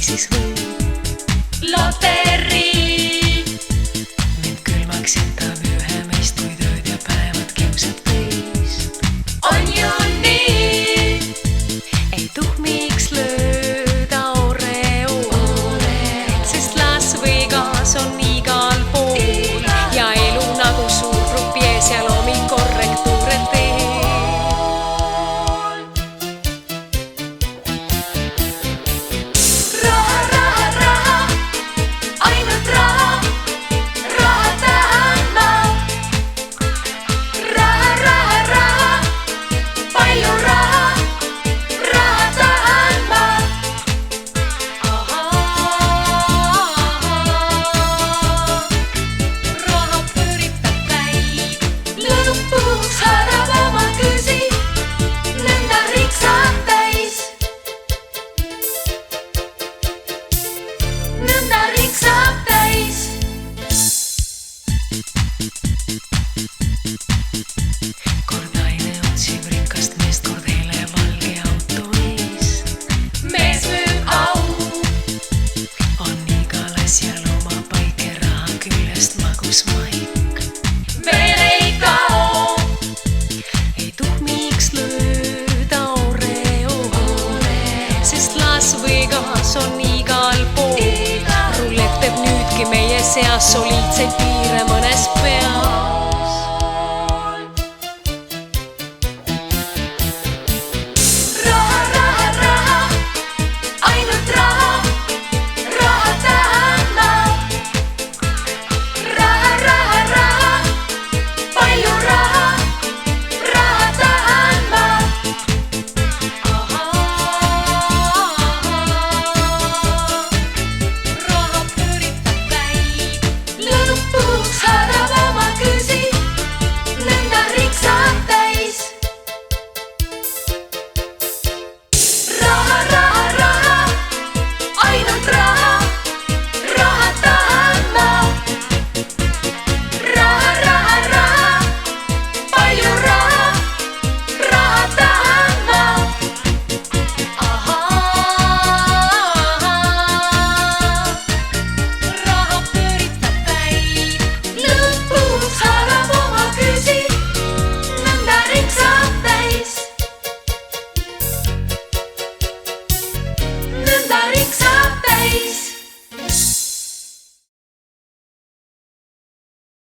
siis võib loterii. mind külmaks jätab ühe meist, kui tööd ja päevad kiusab teist. On ju nii, ei tuhmiks lööda Oreo, sest Las Vegas on igal pool ja elu nagu suur grupies ja loomi korrektuure teeb. raha, raha, raha, ainult raha, raha tahan ma. Raha, raha, raha, palju raha, raha tahan ma. raha pööritab käib, Lõpuks haarab oma küsi, nõnda riksab täis. Nõnda riksab täis. kord naine otsib rikast meest, kord hele valge auto eest. Mees müüb au, on igal asjal oma paik ja raha küljest magus maik. veel ei kao. ei tuhmiks lööda Oreo, sest Las Vegas on igal pool. rulett teeb nüüdki meie seas soliidseid piire mõnes